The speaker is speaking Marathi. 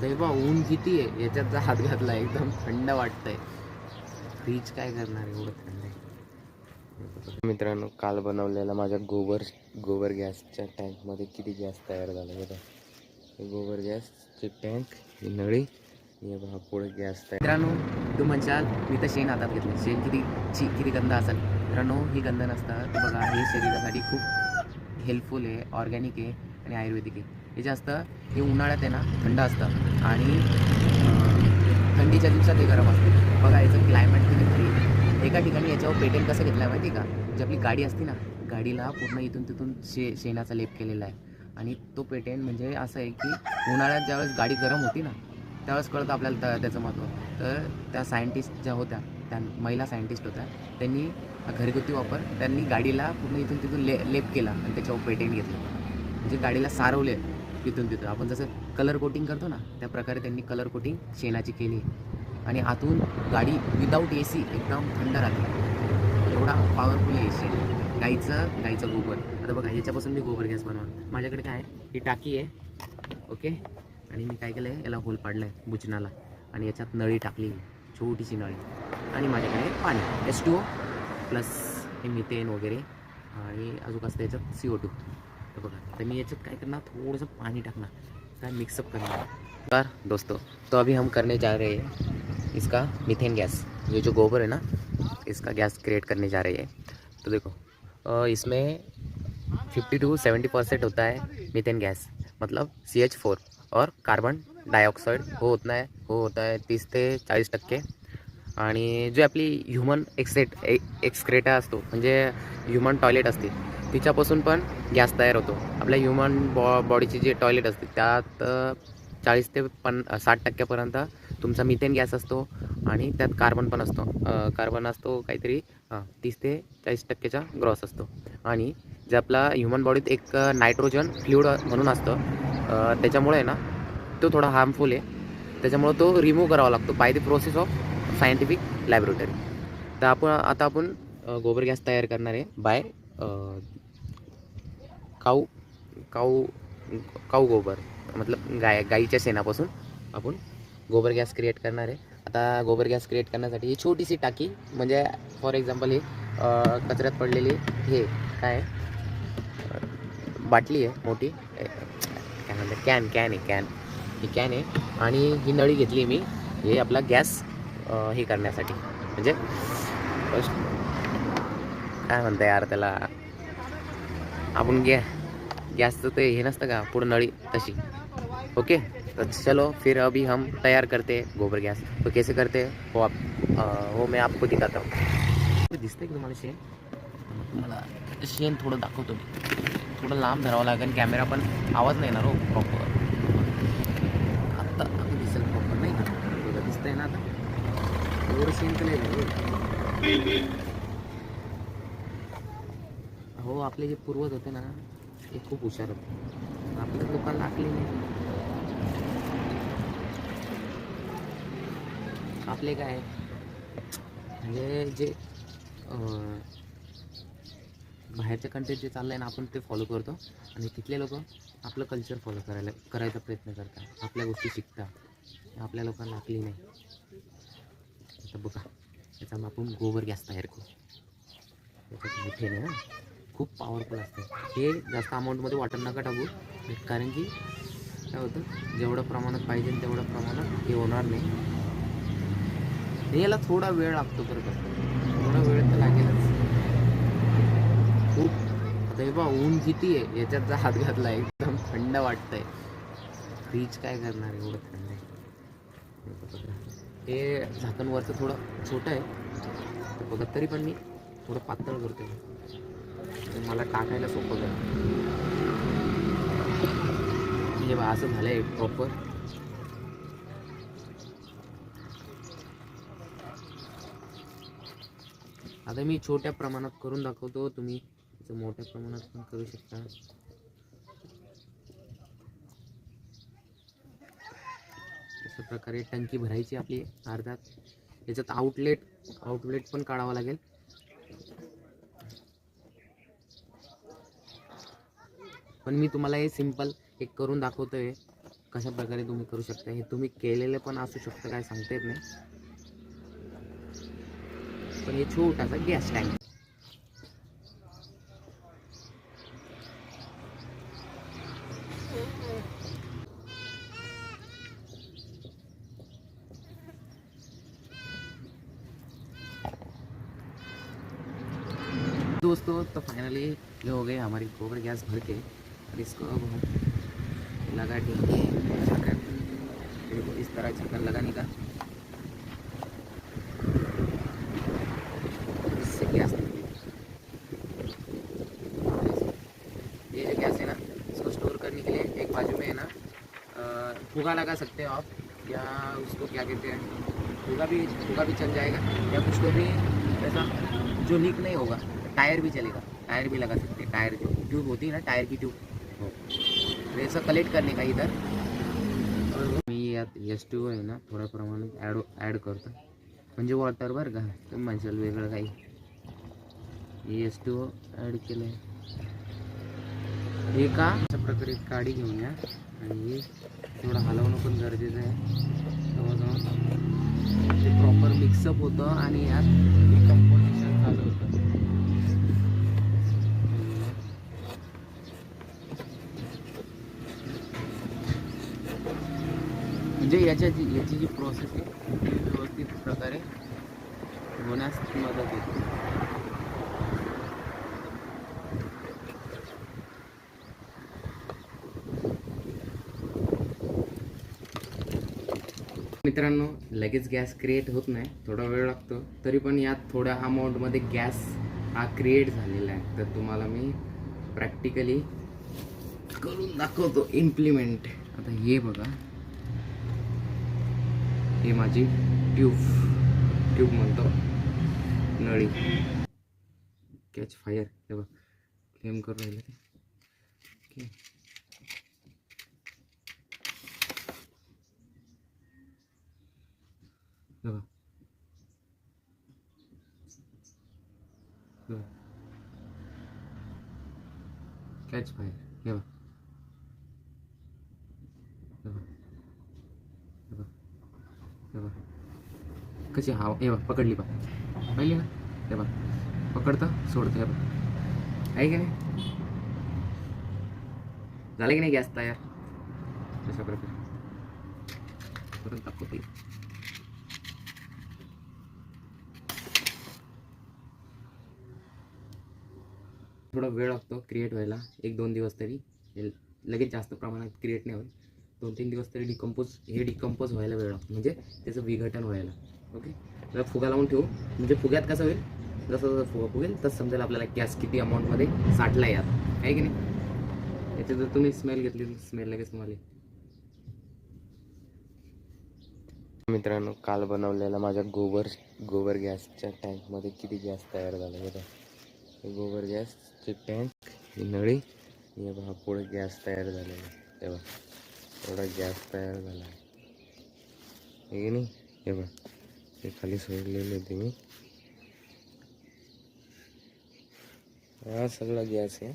आता हे बा ऊन किती आहे, याच्यात जर हात घातला एकदम थंड वाटतंय. फ्रीज काय करणार एवढं थंड आहे. मित्रांनो, काल बनवलेला माझ्या गोबर गॅसच्या टँकमध्ये किती गॅस तयार झाला बघा. गोबर गॅसची टँक, ही नळी, हे बघा पुढे गॅस तयार. मित्रांनो, तू म्हणशाल मी तर शेण हातात घेतलं, शेण किती गंध असेल. मित्रांनो, ही गंध नसतं. बघा, हे शरीरासाठी खूप हेल्पफुल आहे, ऑर्गॅनिक आहे आणि आयुर्वेदिक आहे. हे जास्त हे उन्हाळ्यात आहे ना थंड असतं आणि थंडीच्या दिवसात हे गरम असतं. बघा याचं क्लायमेट किती भारी आहे. एका ठिकाणी याच्यावर पेटेंट कसं घेतलं आहे माहिती आहे का? जी आपली गाडी असते ना, गाडीला पूर्ण इथून तिथून शेणाचा लेप केलेला आहे. आणि तो पेटेंट म्हणजे असं आहे की उन्हाळ्यात ज्यावेळेस गाडी गरम होती ना, त्यावेळेस कळतं आपल्याला त्याचं महत्त्व. तर त्या सायंटिस्ट ज्या होत्या, त्या महिला सायंटिस्ट होत्या, त्यांनी घरगुती वापर, त्यांनी गाडीला पूर्ण इथून तिथून लेप केला आणि त्याच्यावर पेटेंट घेतलं. म्हणजे गाडीला सारवले तिथून तिथून. आपण जसं कलर कोटिंग करतो ना, त्या प्रकारे त्यांनी कलर कोटिंग शेणाची केली आणि आतून गाडी विदाऊट AC एकदम थंड राहते. एवढा पॉवरफुल आहे शेण. गाईचं गोबर. आता बघा, याच्यापासून मी गोबर गॅस बनवणार. माझ्याकडे काय आहे, ही टाकी आहे, ओके. आणि मी काय केलं आहे, याला होल पाडलं आहे बुचनाला आणि याच्यात नळी टाकली, छोटीशी नळी. आणि माझ्याकडे पाणी H2O प्लस हे मिथेन वगैरे आणि अजून असतं याच्यात CO2. तर बघा, तर मी याच्यात काय करणार, थोडंसं पाणी टाकणार, काय मिक्सअप करणार. तर दोस्तों, तो अभी हम करने जा रहे हैं इसका मीथेन गैस. ये जो गोबर है ना, इसका गैस क्रिएट करने जा रहे हैं. तो देखो, इसमें 50 to 70% होता है मीथेन गैस, मतलब CH4. और कार्बन डायऑक्साइड हो होता है 30 ते 40%. आणि जो आपली ह्युमन एक्सक्रेटा असतो, म्हणजे ह्युमन टॉयलेट असते, तिच्यापासून पण गॅस तयार होतो. आपल्या ह्युमन बॉडीची जे टॉयलेट असते त्यात 40 ते 60% तुमचा मिथेन गॅस असतो. आणि त्यात कार्बन पण असतो. कार्बन असतो काहीतरी 30 ते 40%चा ग्रॉस असतो. आणि जे आपला ह्युमन बॉडीत एक नायट्रोजन फ्लुइड म्हणून असतं, त्याच्यामुळे ना तो थोडा हार्मफुल आहे. त्याच्यामुळे तो रिमूव्ह करावा लागतो by the process of scientific laboratory. तर आता आपण गोबर गॅस तयार करणार आहे बाय काऊ काऊ काऊ गोबर, मतलब गाईच्या शेणापासून आपण गोबर गॅस क्रिएट करणार आहे. आता गोबर गॅस क्रिएट करण्यासाठी ही छोटीशी टाकी, म्हणजे फॉर एक्झाम्पल हे कचऱ्यात पडलेली हे काय बाटली आहे मोठी, काय म्हणतात, कॅन ही कॅन आहे. आणि ही नळी घेतली मी हे आपला गॅस हे करण्यासाठी, म्हणजे काय म्हणतं यार त्याला, आपण गॅसचं ते हे नसतं का पुढं नळी, तशी. ओके, तो चलो फिर अभी हम तैयार करते हैं गोबर गैस. तो कैसे करते हैं वो मैं आपको दिखाता हूँ. दिसतंय की तुम्हाला शेण? तुम्हाला शेण थोडं दाखवतो मी. थोडं लांब धरावं लागेल, कॅमेरा पण आवाज नाही येणार हो प्रॉपर. आत्ता दिसेल प्रॉपर, नाही का? बघा, दिसतंय ना आता. एवढं शेण तर नाही हो. आपले जे पूर्वज होते ना, हे खूप हुशार होते. आपल्या लोकांना लागले नाही. आपले काय म्हणजे जे बाहेरच्या कंट्रीत जे चाललं आहे ना, आपण ते फॉलो करतो. आणि तिथले लोक आपलं कल्चर फॉलो करायचा प्रयत्न करतात, आपल्या गोष्टी शिकतात. आपल्या लोकांना लागली नाही. आता बघा, याचा आपण गोबर गॅस तयार करू. त्याच्यात मिथेन आहे ना, खूप पॉवरफुल असते. हे जास्त अमाऊंटमध्ये वॉटर नका टाकू, कारण की काय होतं, जेवढं प्रमाणात पाहिजे तेवढं प्रमाणात हे होणार नाही. याला थोडा वेळ लागतो बरं का, थोडा वेळ तर लागेलच खूप. आता हे बा ऊन किती आहे, याच्यात जर हात घातला एकदम थंड वाटतंय. फ्रीज काय करणार एवढं थंड आहे. हे झाकण वरचं थोडं छोटं आहे बघा, तरी पण मी थोडं पातळ करतोय, मला टाकायला सोपं जाईल. हे बा असं झालंय प्रॉपर. आता मी छोट्या प्रमाणात करून दाखवतो, तुम्ही मोठ्या प्रमाणात पण करू शकता. अशा प्रकारे टंकी भरायची आपली अर्ध्यात. याच्यात आउटलेट पण काढावं लागेल. पण मी तुम्हाला हे सिंपल एक करून दाखवतोय. कशा प्रकारे तुम्ही करू शकता. हे तुम्ही केलेलं पण असू शकतं, काय सांगता येत नाही. पण हे छोटासा गॅस टँक. दोस्तों तो फाइनली ये हो गए हमारी गोबर गैस भर के. और इसको अब हम लगा देंगे छक्कर. देखो इस तरह छक्कर लगाने का, इससे गैस निकलेगी. ये जो गैस है ना, इसको स्टोर करने के लिए एक बाजू में है ना फुगा लगा सकते हो आप, या उसको क्या कहते हैं, फुगा भी चल जाएगा, या कुछ तो भी ऐसा जो लीक नहीं होगा. टायर भी चलेगा, टायर भी लगा सकते हैं. टायर जो ट्यूब होती है ना, टायर की ट्यूब, ऐसा कलेक्ट करने का इधर. मी यात S2 आहे ना थोड्या प्रमाणात ॲड करतो, म्हणजे वॉटर बरं का. तुम्ही म्हणशाल वेगळं काही. S2 ॲड केलं आहे. हे का अशा प्रकारे काडी घेऊन या, आणि थोडं हलवणं पण गरजेचं आहे. तेव्हा ते प्रॉपर मिक्सअप होतं आणि यात डिकम्पोजिशन चालू होतं. म्हणजे याची जी प्रोसेस आहे ती व्यवस्थित प्रकारे होण्यास मदत होते. मित्रांनो, लगेच गॅस क्रिएट होत नाही, थोडा वेळ लागतो. तरी पण यात थोड्या अमाऊंटमध्ये गॅस हा क्रिएट झालेला आहे. तर तुम्हाला मी प्रॅक्टिकली करून दाखवतो इम्प्लिमेंट. आता हे बघा, हे माझी ट्यूब म्हणतो, नळी. कॅच फायर, हे बघ फ्लेम करून राहिलं ते. ओके, बघा कॅच फायर. हे बघा, कशी हवा. हे बघ पकडली बघ, पाहिली ना. हे बघ पकडतं सोडतं. हे बघ आहे की नाही, झालं की नाही गॅस तयार. अशा प्रकारे करून दाखवते. थोडा वेळ लागतो क्रिएट व्हायला, 1-2 दिवस तरी. लगेच जास्त प्रमाणात क्रिएट नाही होत. 2-3 दिवस तरी डिकम्पोज व्हायला वेळ लागतो, म्हणजे त्याचं विघटन व्हायला. ओके, जर फुगा लावून ठेवू, म्हणजे फुग्यात कसं होईल, जसं फुगा फुगेल तसं समजेल आपल्याला गॅस किती अमाऊंटमध्ये साठला यात, आहे की नाही. याची जर तुम्ही स्मेल घेतली, स्मेल लगेच तुम्हाला. मित्रांनो, काल बनवलेला माझ्या गोबर गॅसच्या टँकमध्ये किती गॅस तयार झाला बघा. गोबर गॅसचे टँक, ही नळी, हे बघा पुढे गॅस तयार झालेला आहे. तेव्हा थोडा गॅस तयार झाला आहे, हे नाही. हे बघा, हे खाली सोडलेले होते मी. हा सगळा गॅस आहे.